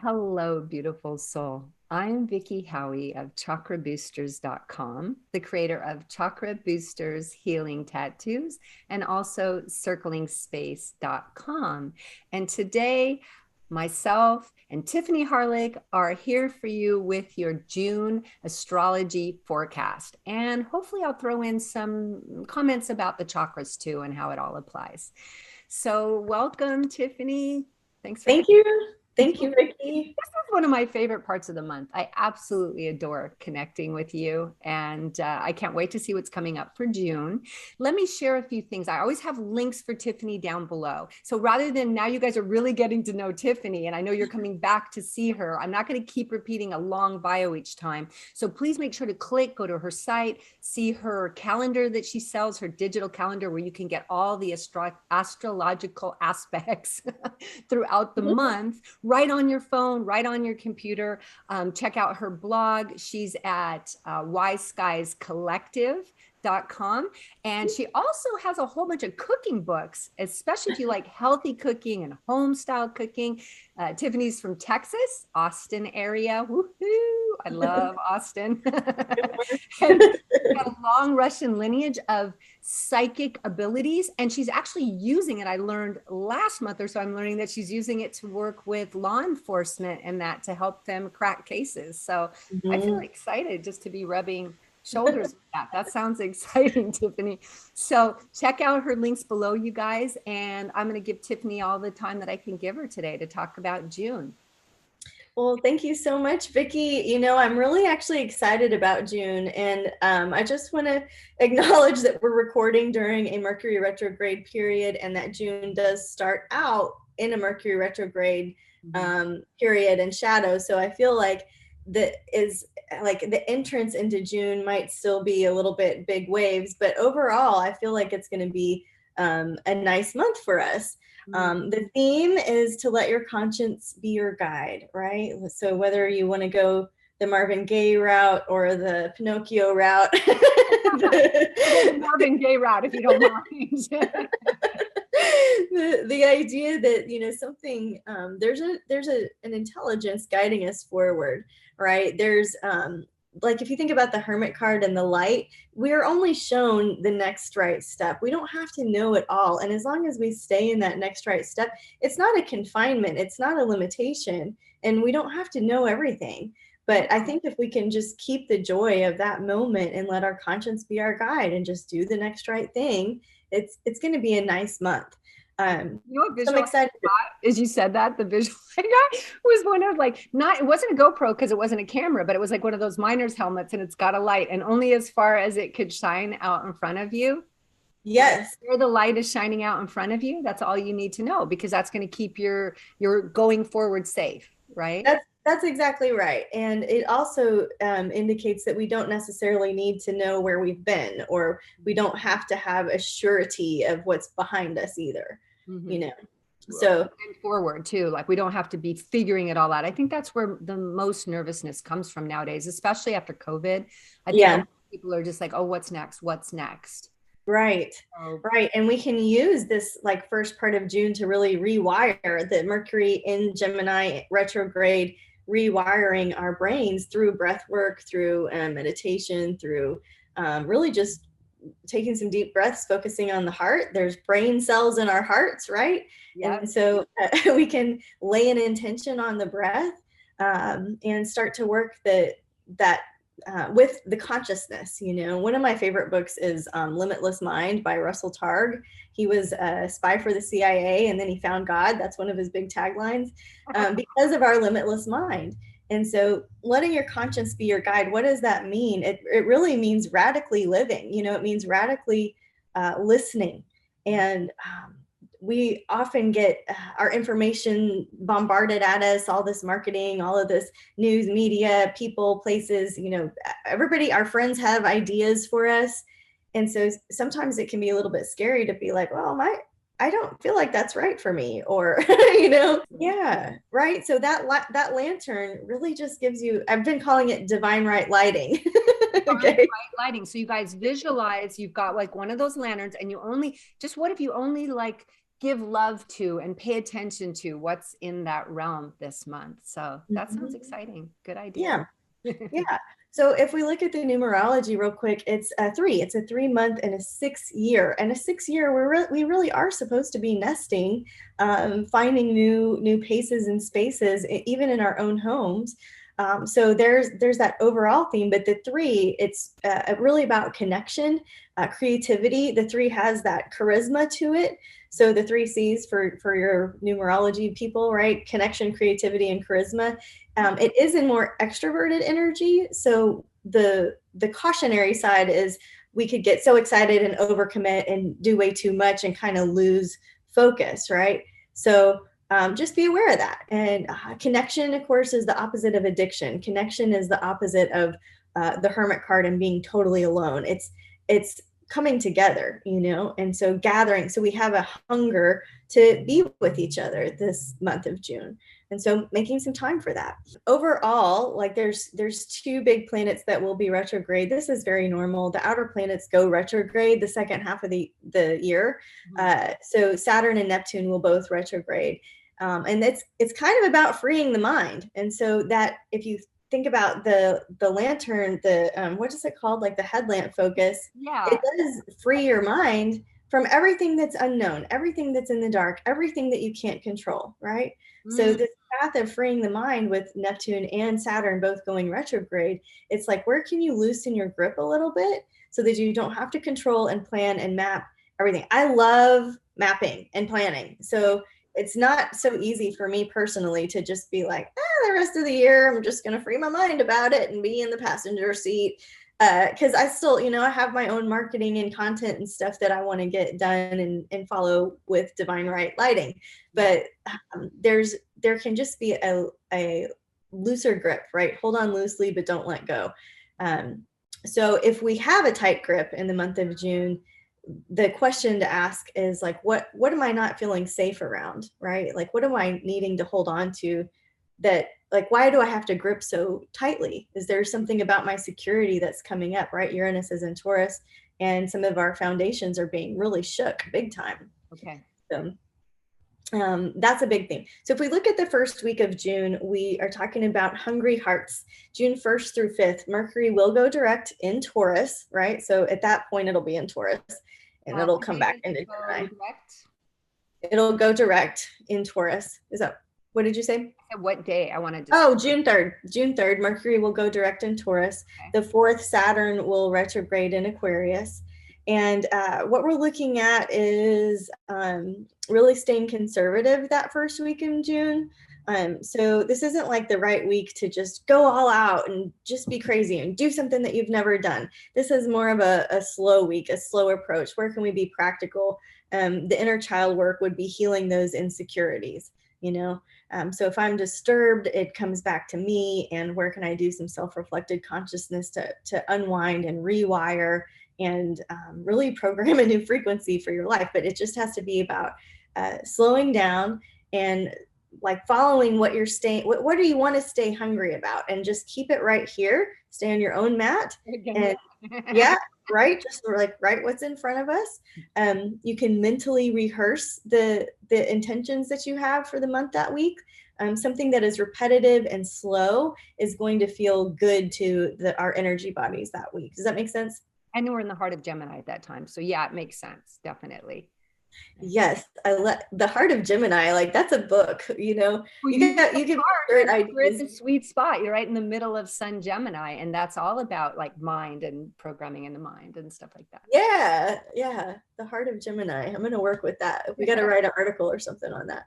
Hello, beautiful soul. I'm Vicki Howie of ChakraBoosters.com, the creator of Chakra Boosters Healing Tattoos and also CirclingSpace.com. And today, myself and Tiffany Harlick are here for you with your June astrology forecast. And hopefully, I'll throw in some comments about the chakras too and how it all applies. So, welcome, Tiffany. Thanks for Thank you. Thank you, Vicki. This is one of my favorite parts of the month. I absolutely adore connecting with you, and I can't wait to see what's coming up for June. Let me share a few things. I always have links for Tiffany down below. So rather than now you guys are really getting to know Tiffany, and I know you're coming back to see her, I'm not going to keep repeating a long bio each time. So please make sure to go to her site, see her calendar that she sells, her digital calendar where you can get all the astrological aspects throughout the month right on your phone, right on your computer. Check out her blog. She's at wiseskiescollective.com. And she also has a whole bunch of cooking books, especially if you like healthy cooking and home style cooking. Tiffany's from Texas, Austin area. Woohoo! I love Austin. And got a long Russian lineage of psychic abilities, and she's actually using it. I learned last month or so, I'm learning that she's using it to work with law enforcement and that to help them crack cases. So I feel excited just to be rubbing shoulders with that. That sounds exciting, Tiffany. So check out her links below, you guys. And I'm going to give Tiffany all the time that I can give her today to talk about June. Well, thank you so much, Vicki. You know, I'm really actually excited about June. And I just want to acknowledge that we're recording during a Mercury retrograde period and that June does start out in a Mercury retrograde period and shadow. So I feel like the entrance into June might still be a little bit big waves, but overall, I feel like it's going to be a nice month for us. The theme is to let your conscience be your guide, right? So whether you want to go the Marvin Gaye route or the Pinocchio route. The Marvin Gaye route, if you don't mind. The idea that, you know, something, there's an intelligence guiding us forward, right? There's like if you think about the Hermit card and the light, we're only shown the next right step. We don't have to know it all. And as long as we stay in that next right step, it's not a confinement. It's not a limitation. And we don't have to know everything. But I think if we can just keep the joy of that moment and let our conscience be our guide and just do the next right thing, it's going to be a nice month. You know what visual I'm excited as you said that the visual I got was one of like, not, it wasn't a GoPro because it wasn't a camera, but it was like one of those miner's helmets and it's got a light and only as far as it could shine out in front of you. Yes. Where the light is shining out in front of you, that's all you need to know, because that's going to keep your going forward safe, right? That's exactly right. And it also indicates that we don't necessarily need to know where we've been, or we don't have to have a surety of what's behind us either, you know. So and forward too, like we don't have to be figuring it all out. I think that's where the most nervousness comes from nowadays, especially after COVID. I think people are just like, oh, what's next? What's next? Right. Right. And we can use this like first part of June to really rewire the Mercury in Gemini retrograde, rewiring our brains through breath work, through meditation, through really just taking some deep breaths, focusing on the heart. There's brain cells in our hearts, right? Yep. And so we can lay an intention on the breath and start to work that with the consciousness. You know, one of my favorite books is Limitless Mind by Russell Targ. He was a spy for the CIA and then he found God. That's one of his big taglines, because of our limitless mind. And so letting your conscience be your guide, what does that mean? It really means radically living. You know, it means radically listening. And we often get our information bombarded at us, all this marketing, all of this news, media, people, places, you know, everybody, our friends have ideas for us. And so sometimes it can be a little bit scary to be like, well, I don't feel like that's right for me, or, you know, yeah, right. So that lantern really just gives you, I've been calling it divine right lighting. Okay. Right lighting. So you guys visualize, you've got like one of those lanterns and you only, just what if you only like give love to and pay attention to what's in that realm this month. So that sounds exciting. Good idea. Yeah. Yeah. So if we look at the numerology real quick, it's a 3. It's a 3-month and a 6-year. And a 6-year, we really are supposed to be nesting, finding new paces and spaces, even in our own homes. So there's that overall theme, but the 3, it's really about connection, creativity. The 3 has that charisma to it. So the 3 C's for your numerology people, right? Connection, creativity, and charisma. It is in more extroverted energy. So the cautionary side is we could get so excited and overcommit and do way too much and kind of lose focus, right? So just be aware of that. And connection, of course, is the opposite of addiction. Connection is the opposite of the Hermit card and being totally alone. It's coming together, you know, and so gathering. So we have a hunger to be with each other this month of June. And so making some time for that. Overall, like there's 2 big planets that will be retrograde. This is very normal. The outer planets go retrograde the second half of the year. So Saturn and Neptune will both retrograde. And it's kind of about freeing the mind. And so that if you think about the lantern, what is it called? Like the headlamp focus. Yeah. It does free your mind from everything that's unknown, everything that's in the dark, everything that you can't control, right? So this path of freeing the mind with Neptune and Saturn both going retrograde, it's like, where can you loosen your grip a little bit so that you don't have to control and plan and map everything? I love mapping and planning. So it's not so easy for me personally to just be like, the rest of the year, I'm just going to free my mind about it and be in the passenger seat. Because I still, you know, I have my own marketing and content and stuff that I want to get done and follow with divine right lighting. But there can just be a looser grip, right? Hold on loosely, but don't let go. So if we have a tight grip in the month of June, the question to ask is like, what am I not feeling safe around, right? Like, what am I needing to hold on to that, like, why do I have to grip so tightly? Is there something about my security that's coming up, right? Uranus is in Taurus, and some of our foundations are being really shook big time. Okay. So that's a big thing. So if we look at the first week of June, we are talking about hungry hearts. June 1st through 5th, Mercury will go direct in Taurus, right? So at that point, it'll be in Taurus, and it'll come back into Gemini. It'll go direct in Taurus. What did you say? What day? I wanted to. Oh, June 3rd. June 3rd, Mercury will go direct in Taurus. Okay. The 4th, Saturn will retrograde in Aquarius. And what we're looking at is really staying conservative that first week in June. So this isn't like the right week to just go all out and just be crazy and do something that you've never done. This is more of a slow week, a slow approach. Where can we be practical? The inner child work would be healing those insecurities, you know? So if I'm disturbed, it comes back to me, and where can I do some self-reflected consciousness to unwind and rewire and really program a new frequency for your life. But it just has to be about slowing down and like following what you're what do you want to stay hungry about, and just keep it right here, stay on your own mat. And yeah, right. Just like write what's in front of us. You can mentally rehearse the intentions that you have for the month that week. Something that is repetitive and slow is going to feel good to our energy bodies that week. Does that make sense? And we're in the heart of Gemini at that time. So yeah, it makes sense. Definitely. Yes, the Heart of Gemini, like that's a book, you know. Well, you can you're in the sweet spot. You're right in the middle of Sun Gemini, and that's all about like mind and programming in the mind and stuff like that. Yeah, the Heart of Gemini. I'm going to work with that. We got to write an article or something on that.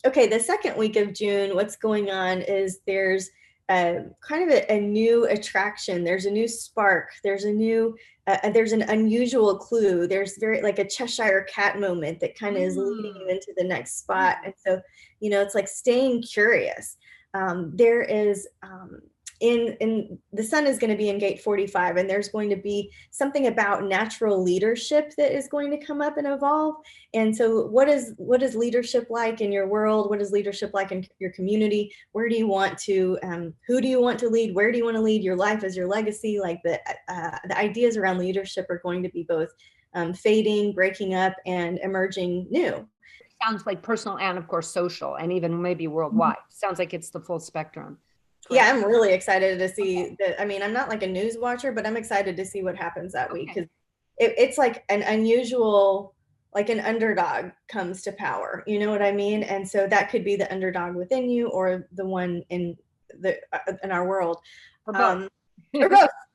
Okay, the second week of June, what's going on is there's kind of a new attraction. There's a new spark. There's an unusual clue. There's very like a Cheshire cat moment that kind of is leading you into the next spot. And so, you know, it's like staying curious. There is in the sun is going to be in gate 45, and there's going to be something about natural leadership that is going to come up and evolve. And so what is leadership like in your world? What is leadership like in your community? Where do you want to who do you want to lead? Where do you want to lead? Your life as your legacy. Like the ideas around leadership are going to be both fading, breaking up, and emerging new. Sounds like personal and, of course, social, and even maybe worldwide. Sounds like it's the full spectrum. Correct. Yeah, I'm really excited to see that. I mean, I'm not like a news watcher, but I'm excited to see what happens that week, because it's like an unusual, like an underdog comes to power. You know what I mean? And so that could be the underdog within you, or the one in our world, or both,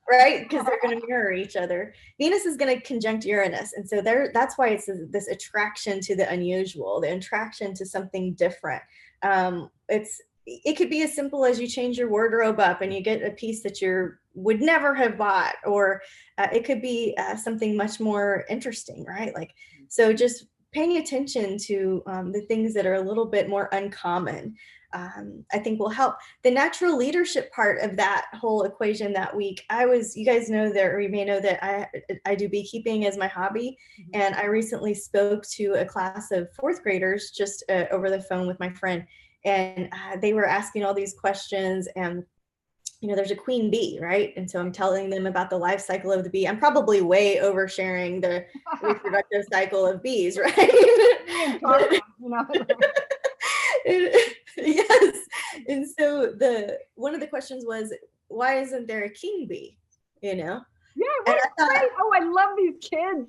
right? Because they're going to mirror each other. Venus is going to conjunct Uranus, and so that's why it's this attraction to the unusual, the attraction to something different. It could be as simple as you change your wardrobe up and you get a piece that you would never have bought, or it could be something much more interesting, right? Like, so just paying attention to the things that are a little bit more uncommon, I think will help. The natural leadership part of that whole equation that week, you guys know that, or you may know that I do beekeeping as my hobby. And I recently spoke to a class of 4th graders just over the phone with my friend. And they were asking all these questions, and there's a queen bee, right? And so I'm telling them about the life cycle of the bee. I'm probably way oversharing the reproductive cycle of bees, right? Yes. And so one of the questions was, why isn't there a king bee? Yeah, I love these kids.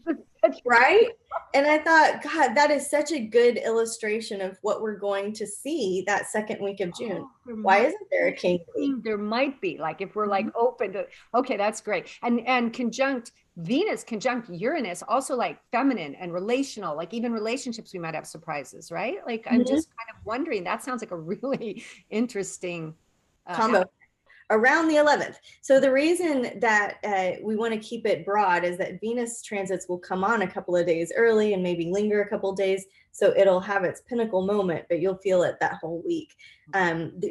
Right? And I thought, God, that is such a good illustration of what we're going to see that second week of June. Why isn't there a king bee? There might be, like, if we're like open to, okay, that's great. And conjunct Venus, conjunct Uranus, also like feminine and relational, like even relationships, we might have surprises, right? Like, I'm just kind of wondering, that sounds like a really interesting combo. Around the 11th. So the reason that we want to keep it broad is that Venus transits will come on a couple of days early and maybe linger a couple of days. So it'll have its pinnacle moment, but you'll feel it that whole week.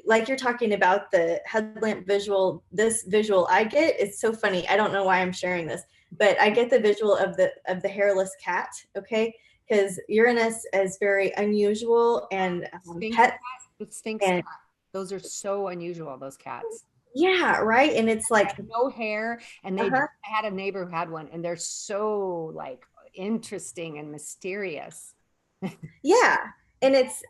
Like you're talking about the headlamp visual, this visual I get, it's so funny. I don't know why I'm sharing this, but I get the visual of the hairless cat. Okay. Because Uranus is very unusual, and pet. Sphinx cat. Those are so unusual, those cats. Yeah, right. And it's like no hair, and they I had a neighbor who had one, and they're so like interesting and mysterious. Yeah. And it's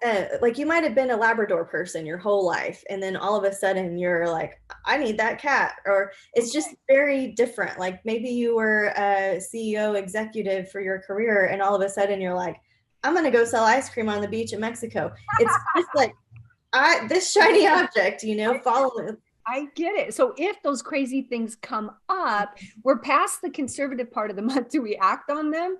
like, you might have been a Labrador person your whole life, and then all of a sudden you're like, I need that cat. Or it's just very different. Like, maybe you were a CEO executive for your career, and all of a sudden you're like, I'm going to go sell ice cream on the beach in Mexico. It's just like, this shiny object, follow it. I get it. So if those crazy things come up, we're past the conservative part of the month. Do we act on them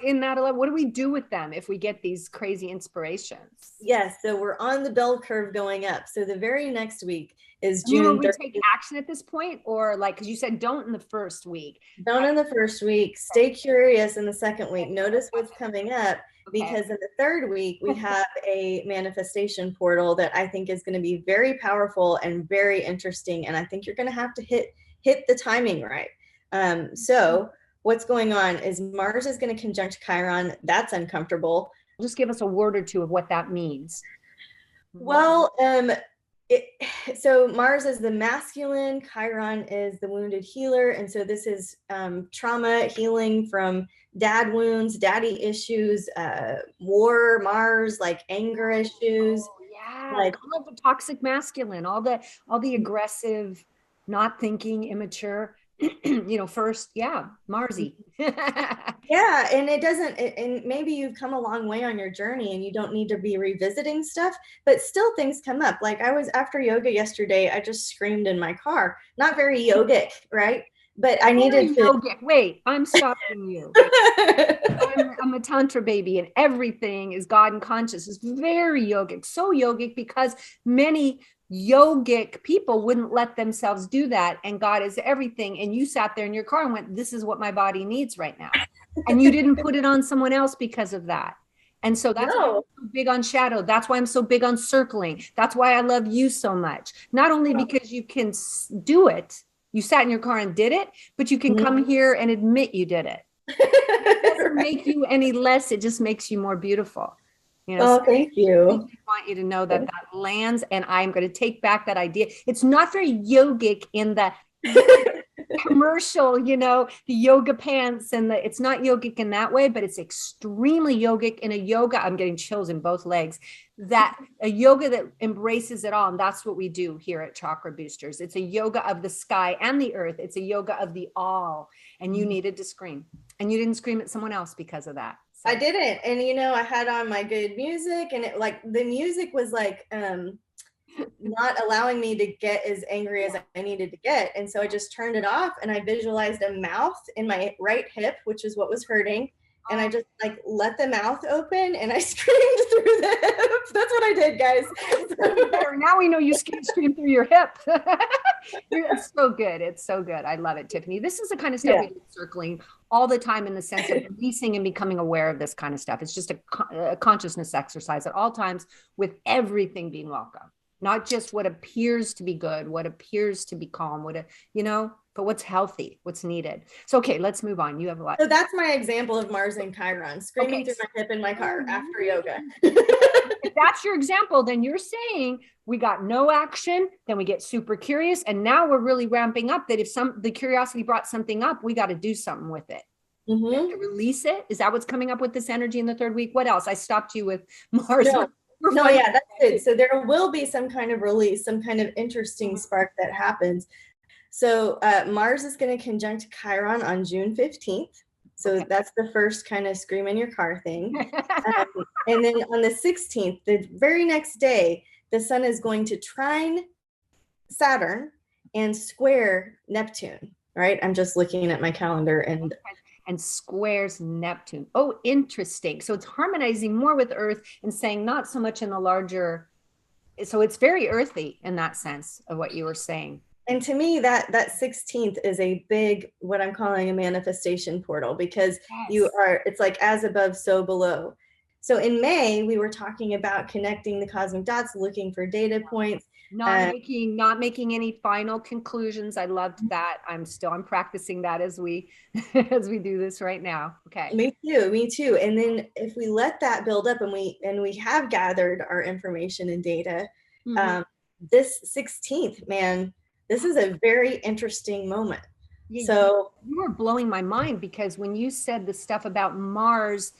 in that? What do we do with them if we get these crazy inspirations? Yes. So we're on the bell curve going up. So the very next week is June. Will we take action at this point, or like, because you said don't in the first week. Don't in the first week. Stay curious in the second week. Notice what's coming up. Because in the third week, we have a manifestation portal that I think is going to be very powerful and very interesting. And I think you're going to have to hit the timing right. So what's going on is Mars is going to conjunct Chiron. That's uncomfortable. Just give us a word or two of what that means. Well, so Mars is the masculine, Chiron is the wounded healer. And so this is trauma healing from dad wounds, daddy issues, war, Mars, like anger issues. Oh, yeah, like all of the toxic masculine, all the aggressive, not thinking, immature. First, Marsy. Yeah, and it doesn't, and maybe you've come a long way on your journey and you don't need to be revisiting stuff, but still things come up. Like, I was after yoga yesterday, I just screamed in my car. Not very yogic, right? But I needed to. Yogic. Wait, I'm stopping you. I'm a tantra baby, and everything is God and conscious. It's very yogic, so yogic, because many yogic people wouldn't let themselves do that, and God is everything. And you sat there in your car and went, this is what my body needs right now, and you didn't put it on someone else because of that. And so that's why I'm so big on shadow. That's why I'm so big on circling. That's why I love you so much. Not only because you can do it, you sat in your car and did it, but you can come here and admit you did it. It doesn't make you any less. It just makes you more beautiful. So thank you. I want you to know that lands, and I'm going to take back that idea. It's not very yogic in the commercial, the yoga pants and it's not yogic in that way, but it's extremely yogic in a yoga. I'm getting chills in both legs. That a yoga that embraces it all. And that's what we do here at Chakra Boosters. It's a yoga of the sky and the earth. It's a yoga of the all. And you needed to scream, and you didn't scream at someone else because of that. So. I didn't. And, I had on my good music, and the music was not allowing me to get as angry as I needed to get. And so I just turned it off, and I visualized a mouth in my right hip, which is what was hurting. And I just let the mouth open, and I screamed through the hip. That's what I did, guys. Now we know you scream through your hip. It's so good. It's so good. I love it, Tiffany. This is the kind of stuff we do circling all the time, in the sense of releasing and becoming aware of this kind of stuff. It's just a consciousness exercise at all times, with everything being welcome. Not just what appears to be good, what appears to be calm, but what's healthy, what's needed. So, okay, let's move on. You have a lot. So that's my example of Mars and Chiron, screaming through my hip in my car after yoga. If that's your example, then you're saying we got no action, then we get super curious. And now we're really ramping up that if the curiosity brought something up, we got to do something with it. We have to release it. Is that what's coming up with this energy in the third week? What else? I stopped you with Mars. No, yeah, that's good. So there will be some kind of release, some kind of interesting spark that happens. So Mars is going to conjunct Chiron on June 15th. So that's the first kind of scream in your car thing. And then on the 16th, the very next day, the sun is going to trine Saturn and square Neptune, right? I'm just looking at my calendar and squares Neptune. Oh, interesting. So it's harmonizing more with Earth and saying not so much in the larger. So it's very earthy in that sense of what you were saying. And to me, that 16th is a big, what I'm calling a manifestation portal, because it's like as above, so below. So in May, we were talking about connecting the cosmic dots, looking for data points. Not making any final conclusions. I loved that. I'm practicing that as we do this right now. Okay. Me too. And then if we let that build up, and we have gathered our information and data, this 16th, man, this is a very interesting moment. Yeah, so you were blowing my mind, because when you said the stuff about Mars,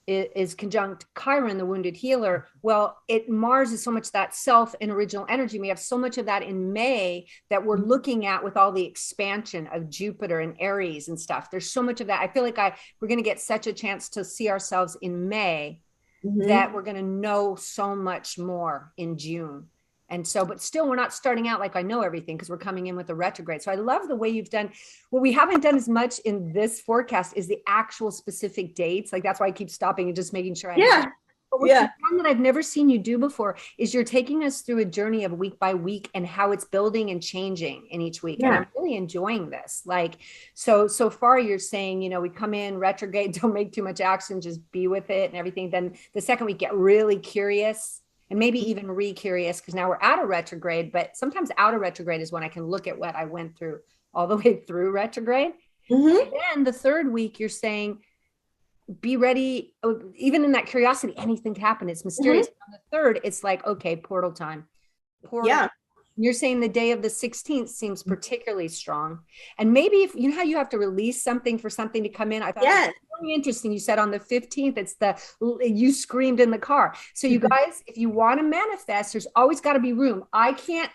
is conjunct Chiron, the wounded healer. Well, Mars is so much that self and original energy. We have so much of that in May that we're looking at with all the expansion of Jupiter and Aries and stuff. There's so much of that. I feel like we're going to get such a chance to see ourselves in May that we're going to know so much more in June. And so, but still, we're not starting out like I know everything, because we're coming in with a retrograde. So I love the way you've done. What we haven't done as much in this forecast is the actual specific dates. Like, that's why I keep stopping and just making sure I have. But one that I've never seen you do before is you're taking us through a journey of week by week and how it's building and changing in each week. And I'm really enjoying this. Like, so far you're saying, we come in retrograde, don't make too much action, just be with it and everything. Then the second week, get really curious. And maybe even re-curious, because now we're out of retrograde, but sometimes out of retrograde is when I can look at what I went through all the way through retrograde. And then the third week, you're saying, be ready. Even in that curiosity, anything can happen. It's mysterious. On the third, it's like, okay, portal time. You're saying the day of the 16th seems particularly strong. And maybe if you know how you have to release something for something to come in. I thought it was really interesting. You said on the 15th, you screamed in the car. So you guys, if you want to manifest, there's always got to be room. I can't,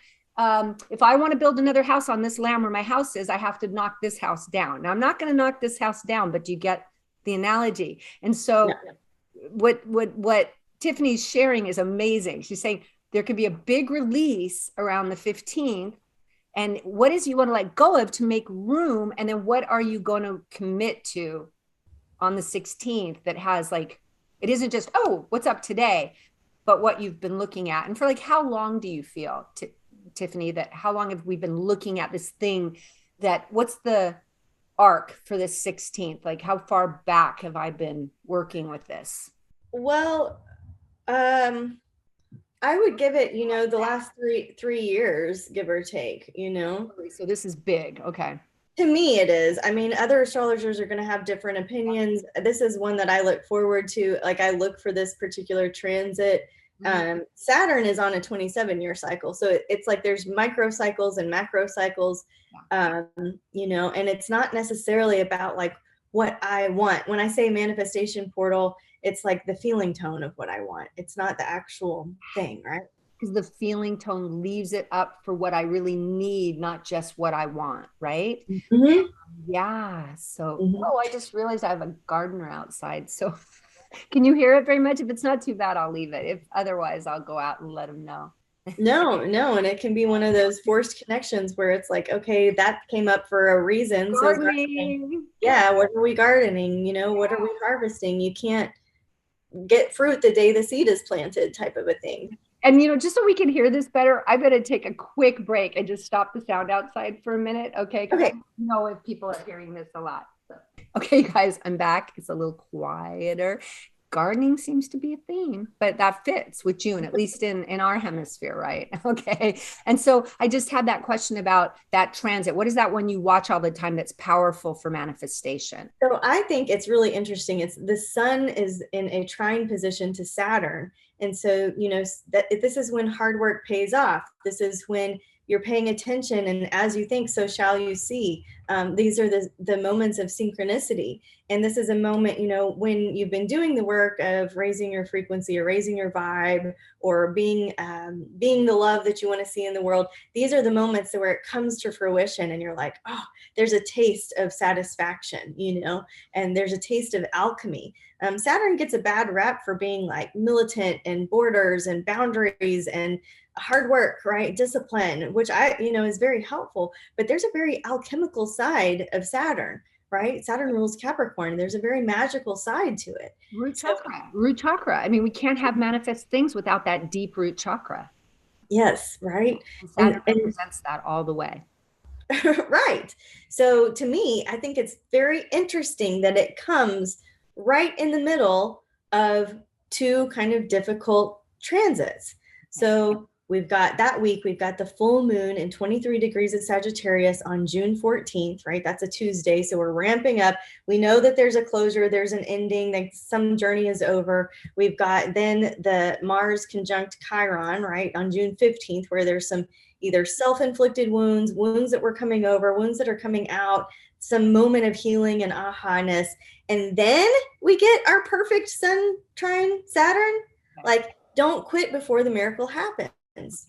if I want to build another house on this land where my house is, I have to knock this house down. Now I'm not going to knock this house down, but you get the analogy. And so what Tiffany's sharing is amazing. She's saying, there could be a big release around the 15th. And what is you want to let go of to make room? And then what are you going to commit to on the 16th that has it isn't just, oh, what's up today, but what you've been looking at. And for how long do you feel, Tiffany, how long have we been looking at this thing what's the arc for this 16th? How far back have I been working with this? Well, I would give it, the last three years, give or take, So this is big. Okay. To me, it is. I mean, other astrologers are going to have different opinions. This is one that I look forward to. I look for this particular transit Saturn is on a 27-year cycle. So it's like there's micro cycles and macro cycles, you know, and it's not necessarily about like what I want. When I say manifestation portal, it's like the feeling tone of what I want. It's not the actual thing, right? Because the feeling tone leaves it up for what I really need, not just what I want, right? Mm-hmm. Yeah. So, oh, I just realized I have a gardener outside. So, can you hear it very much? If it's not too bad, I'll leave it. If otherwise, I'll go out and let him know. No, and it can be one of those forced connections where it's like, okay, that came up for a reason. Gardening. So, yeah, what are we gardening? You know, what are we harvesting? You can't get fruit the day the seed is planted, type of a thing. And, you know, just so we can hear this better, I better take a quick break and just stop the sound outside for a minute. Okay. Because I don't know if people are hearing this a lot. So. Okay, guys, I'm back. It's a little quieter. Gardening seems to be a theme, but that fits with June, at least in our hemisphere, right? Okay. And so I just had that question about that transit. What is that one you watch all the time that's powerful for manifestation? So I think it's really interesting. It's the sun is in a trine position to Saturn. And so, you know, that this is when hard work pays off. This is when you're paying attention, and as you think, so shall you see. These are the moments of synchronicity. And this is a moment, you know, when you've been doing the work of raising your frequency or raising your vibe or being the love that you want to see in the world. These are the moments where it comes to fruition and you're like, oh, there's a taste of satisfaction, you know, and there's a taste of alchemy. Saturn gets a bad rep for being like militant and borders and boundaries and hard work, right? Discipline, which is very helpful, but there's a very alchemical side of Saturn, right? Saturn rules Capricorn. There's a very magical side to it. Root chakra. I mean, we can't have manifest things without that deep root chakra. Yes, right. Saturn represents that all the way. Right. So to me, I think it's very interesting that it comes right in the middle of two kind of difficult transits. So we've got the full moon in 23 degrees of Sagittarius on June 14th, right? That's a Tuesday. So we're ramping up. We know that there's a closure, there's an ending, like some journey is over. We've got then the Mars conjunct Chiron, right? On June 15th, where there's some either self-inflicted wounds that were coming over, wounds that are coming out, some moment of healing and aha-ness. And then we get our perfect sun trine Saturn. Like, don't quit before the miracle happens.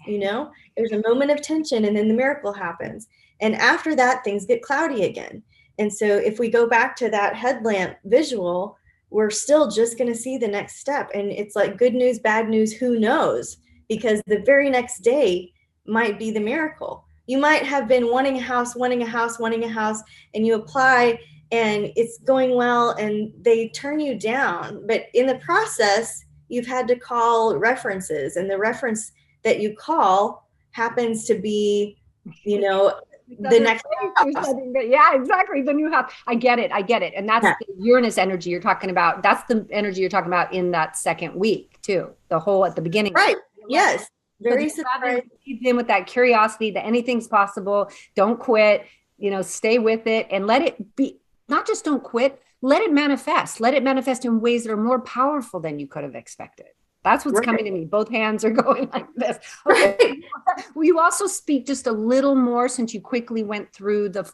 You know, there's a moment of tension and then the miracle happens. And after that, things get cloudy again. And so if we go back to that headlamp visual, we're still just going to see the next step. And it's like good news, bad news, who knows? Because the very next day might be the miracle. You might have been wanting a house, and you apply and it's going well and they turn you down. But in the process, you've had to call references, and the reference that you call happens to be, you know, the next house. Yeah, exactly. The new house. I get it. And that's the Uranus energy you're talking about. That's the energy you're talking about in that second week too. The whole at the beginning. Right. Yes. Very surprised. In with that curiosity that anything's possible. Don't quit, you know, stay with it and let it be. Not just don't quit, let it manifest. Let it manifest in ways that are more powerful than you could have expected. That's what's coming to me. Both hands are going like this. Okay. Right. Will you also speak just a little more, since you quickly went through the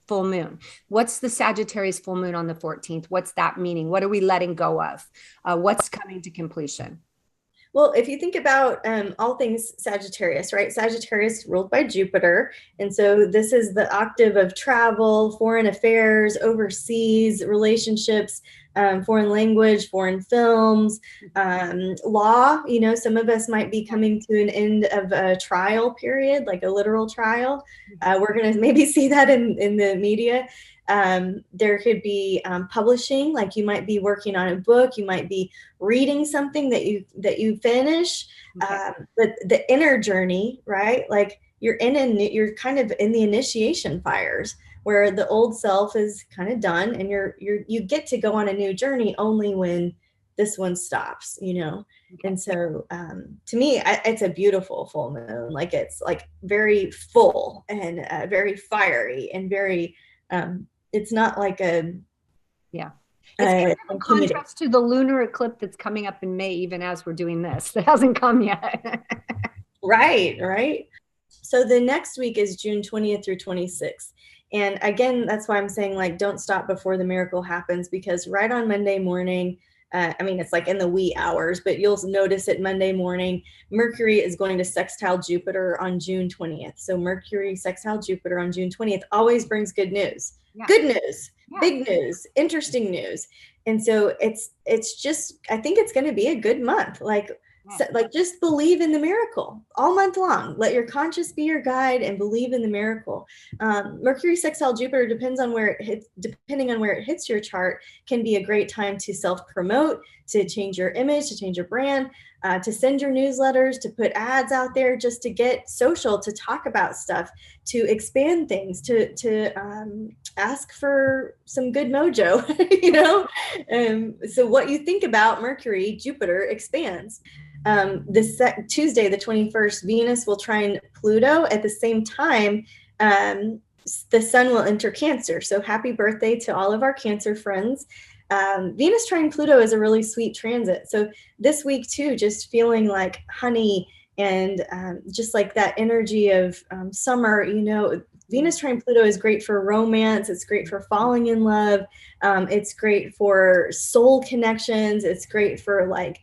full moon? What's the Sagittarius full moon on the 14th? What's that meaning? What are we letting go of? What's coming to completion? Well, if you think about all things Sagittarius, right? Sagittarius ruled by Jupiter. And so this is the octave of travel, foreign affairs, overseas relationships, foreign language, foreign films, law. You know, some of us might be coming to an end of a trial period, like a literal trial. We're going to maybe see that in the media. There could be publishing, like you might be working on a book, you might be reading something that you finish. But the inner journey, right? Like you're kind of in the initiation fires, where the old self is kind of done, and you get to go on a new journey only when this one stops, you know? And so to me, it's a beautiful full moon. Like it's like very full and very fiery and very, it's not like It's kind of a contrast to the lunar eclipse that's coming up in May, even as we're doing this. That hasn't come yet. Right. So the next week is June 20th through 26th. And again, that's why I'm saying, like, don't stop before the miracle happens, because right on Monday morning, I mean, it's like in the wee hours, but you'll notice it Monday morning, Mercury is going to sextile Jupiter on June 20th. So Mercury sextile Jupiter on June 20th always brings good news. Yeah. Good news, yeah. Big news, interesting news. And so it's just, I think it's going to be a good month. So, just believe in the miracle all month long. Let your conscious be your guide and believe in the miracle. Mercury sextile Jupiter depending on where it hits your chart, can be a great time to self-promote, to change your image, to change your brand, to send your newsletters, to put ads out there, just to get social, to talk about stuff, to expand things, to ask for some good mojo, So what you think about Mercury, Jupiter expands. Tuesday, the 21st, Venus will trine Pluto. At the same time, the sun will enter Cancer. So happy birthday to all of our Cancer friends. Venus trine Pluto is a really sweet transit. So this week too, just feeling like honey and just like that energy of summer, Venus trine Pluto is great for romance. It's great for falling in love. It's great for soul connections. It's great for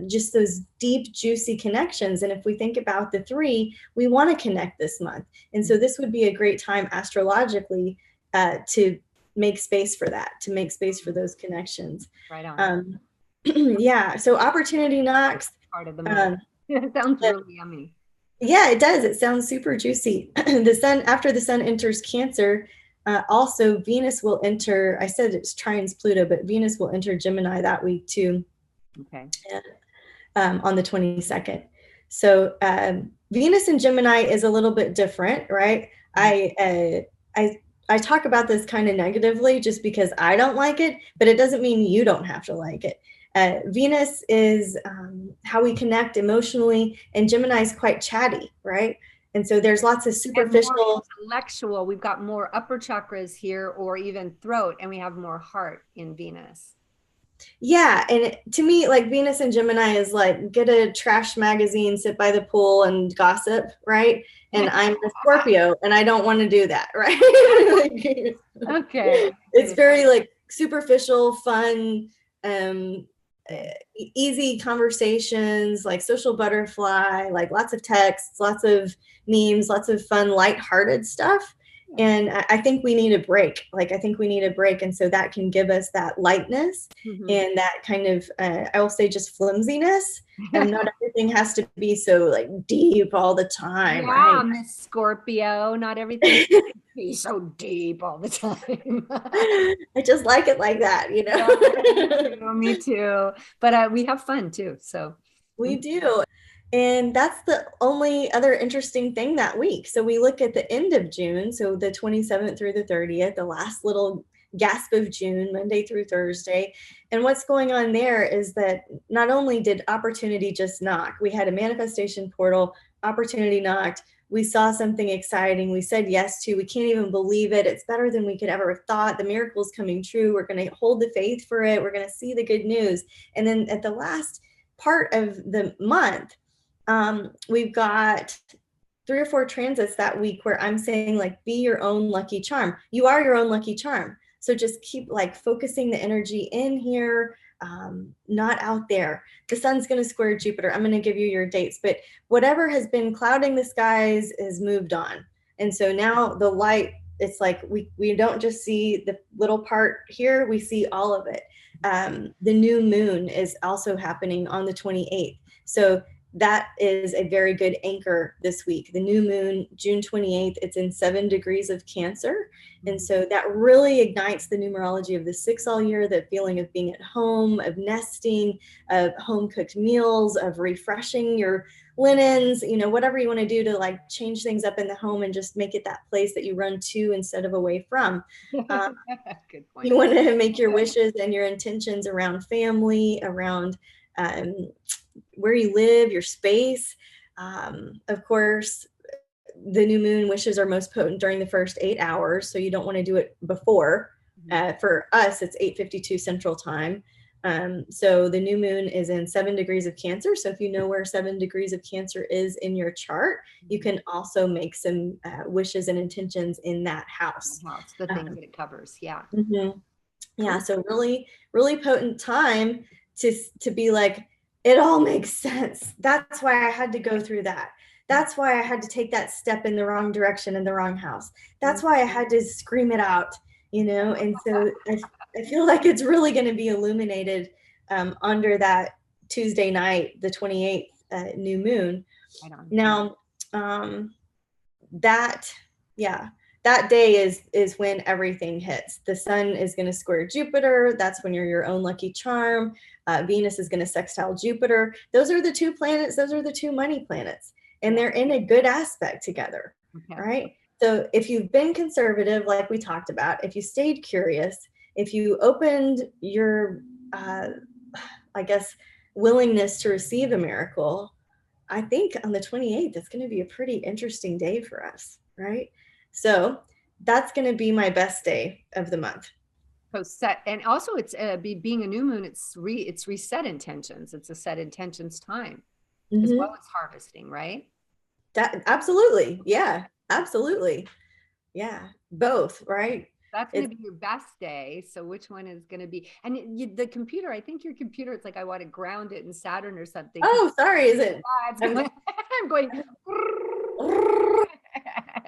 just those deep, juicy connections. And if we think about the three, we want to connect this month. And so this would be a great time astrologically to make space for that, to make space for those connections. Right on. Yeah. So opportunity knocks. Part of the month. It sounds really yummy. Yeah, it does. It sounds super juicy. After the sun enters Cancer, also Venus will enter, I said it's trines Pluto, but Venus will enter Gemini that week too. Okay. On the 22nd. So Venus in Gemini is a little bit different, right? I talk about this kind of negatively just because I don't like it, but it doesn't mean you don't have to like it. Venus is how we connect emotionally, and Gemini is quite chatty, right? And so there's lots of superficial, intellectual. We've got more upper chakras here, or even throat, and we have more heart in Venus. Yeah. And to me, like Venus and Gemini is like, get a trash magazine, sit by the pool and gossip, right? And I'm a Scorpio and I don't want to do that, right? Okay. It's very like superficial, fun, easy conversations, like social butterfly, like lots of texts, lots of memes, lots of fun, lighthearted stuff. And I think we need a break. And so that can give us that lightness and that kind of, I will say, just flimsiness. And not everything has to be so like deep all the time. Yeah, right? Miss Scorpio, not everything has to be so deep all the time. I just like it like that, Yeah, me too. But we have fun too. So we do. And that's the only other interesting thing that week. So we look at the end of June, so the 27th through the 30th, the last little gasp of June, Monday through Thursday. And what's going on there is that not only did opportunity just knock, we had a manifestation portal, opportunity knocked, we saw something exciting, we said yes to, we can't even believe it, it's better than we could ever have thought, the miracle's coming true, we're going to hold the faith for it, we're going to see the good news. And then at the last part of the month, we've got 3 or 4 transits that week where I'm saying, like, be your own lucky charm. You are your own lucky charm. So just keep like focusing the energy in here, not out there. The sun's going to square Jupiter. I'm going to give you your dates, but whatever has been clouding the skies has moved on. And so now the light, it's like we don't just see the little part here, we see all of it. The new moon is also happening on the 28th. So that is a very good anchor this week. The new moon, June 28th, it's in 7 degrees of Cancer. And so that really ignites the numerology of the Sextile year, the feeling of being at home, of nesting, of home cooked meals, of refreshing your linens, whatever you want to do to like change things up in the home and just make it that place that you run to instead of away from. Good point. You want to make your wishes and your intentions around family, around where you live, your space. Of course, the new moon wishes are most potent during the first 8 hours, so you don't want to do it before For us, it's 8:52 Central Time. So the new moon is in 7 degrees of Cancer. So if you know where 7 degrees of Cancer is in your chart, you can also make some wishes and intentions in that house. The things that it covers. Yeah. Yeah. So really, really potent time to be like, it all makes sense. That's why I had to go through that. That's why I had to take that step in the wrong direction in the wrong house. That's why I had to scream it out, you know? And so I feel like it's really going to be illuminated under that Tuesday night, the 28th new moon. Now, that day is when everything hits. The sun is going to square Jupiter. That's when you're your own lucky charm. Venus is going to sextile Jupiter. Those are the two planets. Those are the two money planets. And they're in a good aspect together, right? So if you've been conservative, like we talked about, if you stayed curious, if you opened your, I guess, willingness to receive a miracle, I think on the 28th, it's going to be a pretty interesting day for us, right? So that's going to be my best day of the month. So set, and also it's being a new moon, it's reset intentions. It's a set intentions time as well as harvesting, right? That absolutely. Yeah, absolutely. Yeah, both, right? That's going to be your best day. So which one is going to be? And the computer, I think your computer, it's like I want to ground it in Saturn or something. Oh, sorry. Is it? I'm going.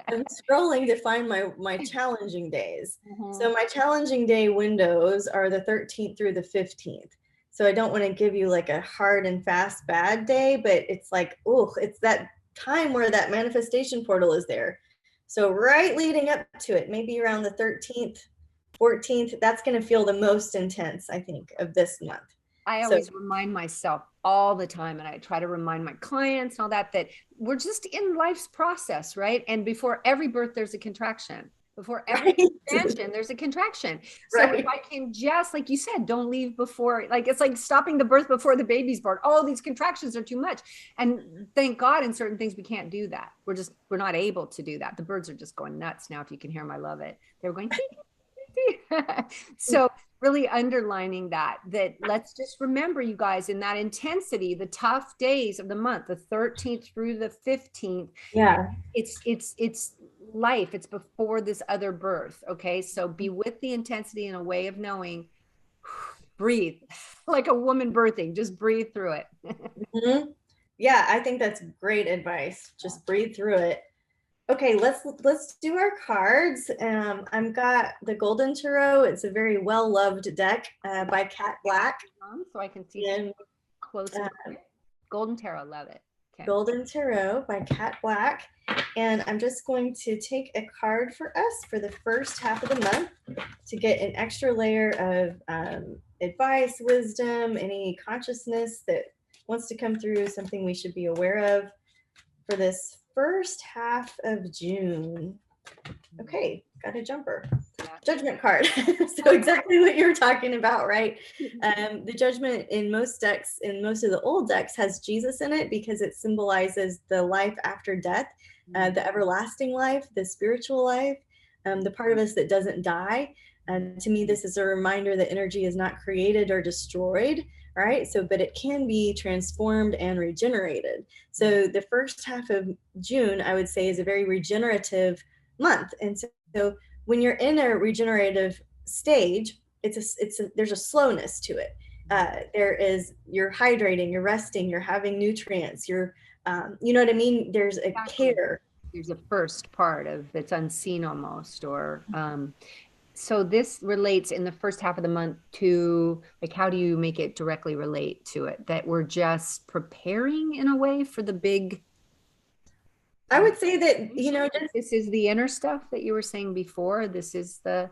I'm scrolling to find my challenging days. So my challenging day windows are the 13th through the 15th. So I don't want to give you like a hard and fast bad day, but it's like, oh, it's that time where that manifestation portal is there. So right leading up to it, maybe around the 13th, 14th, that's going to feel the most intense, I think, of this month. I always remind myself all the time, and I try to remind my clients and all that we're just in life's process, right? And before every birth, there's a contraction. Before every expansion, there's a contraction. So if I can just, like you said, don't leave before, like, it's like stopping the birth before the baby's born. Oh, these contractions are too much. And thank God in certain things, we can't do that. We're not able to do that. The birds are just going nuts now. If you can hear them, I love it. They're going, so really underlining that let's just remember, you guys, in that intensity, the tough days of the month, the 13th through the 15th. Yeah. It's life. It's before this other birth. Okay. So be with the intensity in a way of knowing, breathe like a woman birthing, just breathe through it. Yeah. I think that's great advice. Just breathe through it. Okay, let's do our cards. I've got the Golden Tarot. It's a very well-loved deck by Cat Black. So I can see close. Golden Tarot, love it. Okay. Golden Tarot by Cat Black. And I'm just going to take a card for us for the first half of the month to get an extra layer of advice, wisdom, any consciousness that wants to come through, something we should be aware of for this first half of June. Okay, got a jumper. Judgment card. So exactly what you were talking about, right? The judgment in most decks, in most of the old decks, has Jesus in it because it symbolizes the life after death, the everlasting life, the spiritual life, the part of us that doesn't die. And to me, this is a reminder that energy is not created or destroyed, right? So, but it can be transformed and regenerated. So the first half of June, I would say, is a very regenerative month. And so when you're in a regenerative stage, there's a slowness to it. You're hydrating, you're resting, you're having nutrients, you know what I mean? There's a care. There's a first part of it's unseen almost, or so this relates in the first half of the month to, like, how do you make it directly relate to it? That we're just preparing in a way for the big. I would say that, you know, this is the inner stuff that you were saying before. This is the.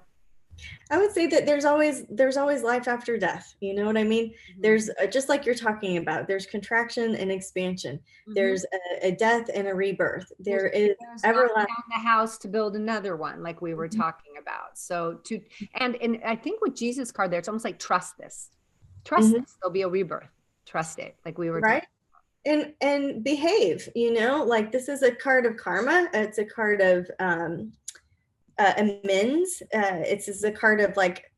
I would say that there's always life after death. You know what I mean? There's just like you're talking about, there's contraction and expansion. There's a death and a rebirth. There's everlasting. Down the house to build another one, like we were talking about. So and I think with Jesus card there, it's almost like trust this. This. There'll be a rebirth. Trust it, like we were right. And behave. You know, like this is a card of karma. It's a card of amends. It's a card of like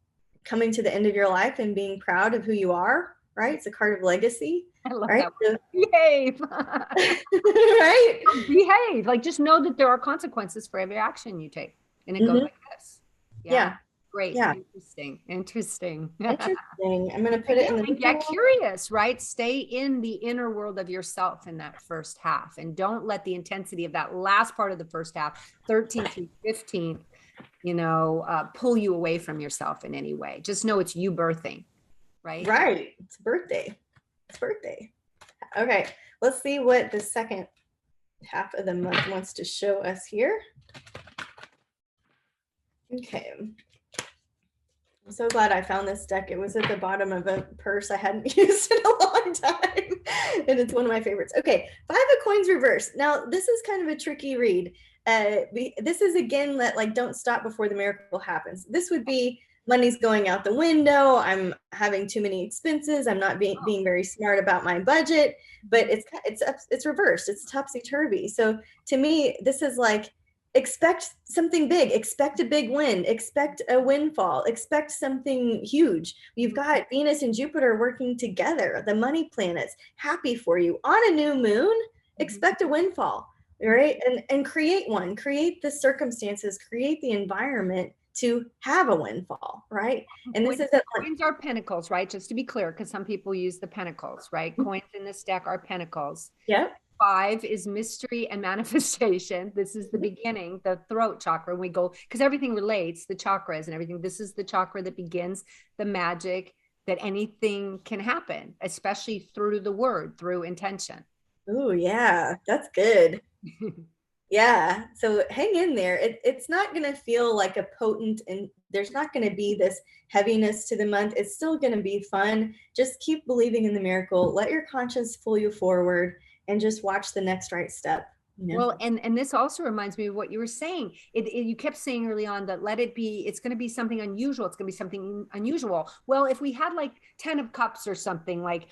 coming to the end of your life and being proud of who you are, right? It's a card of legacy. I love right? that. So, behave. Right? Behave. Like, just know that there are consequences for every action you take. And it goes like this. Yeah. Great. Yeah. Interesting. Interesting. Interesting. I'm going to put it in the get curious, right? Stay in the inner world of yourself in that first half, and don't let the intensity of that last part of the first half, 13th to 15th, pull you away from yourself in any way. Just know it's you birthing, right? Right. It's birthday. It's birthday. Okay. Let's see what the second half of the month wants to show us here. Okay. I'm so glad I found this deck. It was at the bottom of a purse I hadn't used in a long time. And it's one of my favorites. Okay, 5 of Coins reverse. Now, this is kind of a tricky read. This is, again, don't stop before the miracle happens. This would be money's going out the window. I'm having too many expenses. I'm not being very smart about my budget. But it's reversed. It's topsy-turvy. So to me, this is like, expect something big, expect a big win, expect a windfall, expect something huge. You've got Venus and Jupiter working together, the money planets, happy for you. On a new moon, expect a windfall, right? And create one, create the circumstances, create the environment to have a windfall, right? And this is coins are pentacles, right? Just to be clear, because some people use the pentacles, right? Coins in this deck are pentacles. Yep. 5 is mystery and manifestation. This is the beginning, the throat chakra. We go, because everything relates, the chakras and everything. This is the chakra that begins the magic that anything can happen, especially through the word, through intention. Oh, yeah, that's good. Yeah. So hang in there. It's not going to feel like a potent, and there's not going to be this heaviness to the month. It's still going to be fun. Just keep believing in the miracle. Let your conscience pull you forward and just watch the next right step. Well, and this also reminds me of what you were saying. You kept saying early on that let it be, it's going to be something unusual. It's going to be something unusual. Well, if we had like 10 of cups or something, like,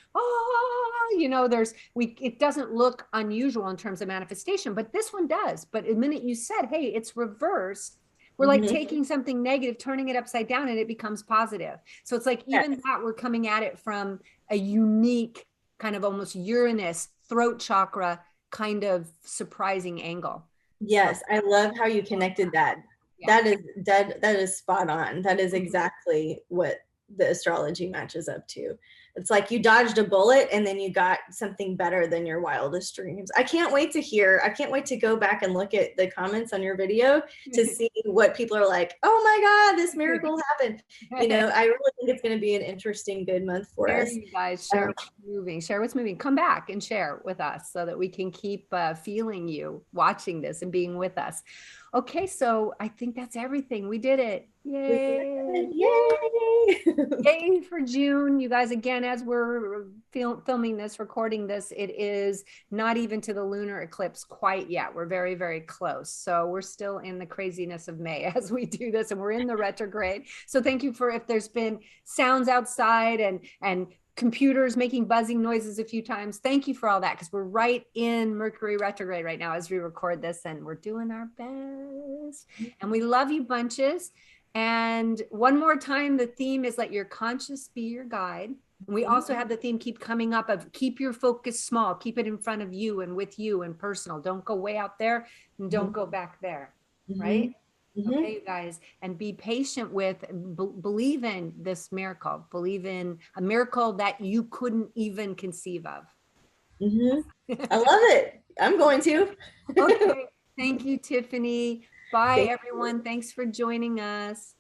it doesn't look unusual in terms of manifestation, but this one does. But the minute you said, hey, it's reversed, we're like taking something negative, turning it upside down, and it becomes positive. So it's like, even that we're coming at it from a unique kind of almost Uranus throat chakra kind of surprising angle. Yes, I love how you connected that. Yeah. That is spot on. That is exactly what the astrology matches up to. It's like you dodged a bullet and then you got something better than your wildest dreams. I can't wait to go back and look at the comments on your video to see what people are like, oh my God, this miracle happened. I really think it's going to be an interesting, good month for us. You guys share what's moving. Come back and share with us so that we can keep feeling you watching this and being with us. Okay, so I think that's everything. We did it. Yay. Yay. Yay for June. You guys, again, as we're filming this, recording this, it is not even to the lunar eclipse quite yet. We're very, very close. So we're still in the craziness of May as we do this, and we're in the retrograde. So thank you for, if there's been sounds outside and computers making buzzing noises a few times, thank you for all that, because we're right in Mercury retrograde right now as we record this, and we're doing our best. And we love you bunches. And one more time, the theme is let your conscious be your guide. And we also have the theme keep coming up of keep your focus small, keep it in front of you and with you and personal. Don't go way out there and don't go back there, right? Okay, you guys, and be patient with, believe in this miracle, believe in a miracle that you couldn't even conceive of. I love it. I'm going to. Okay, thank you, Tiffany. Bye, everyone. Thanks for joining us.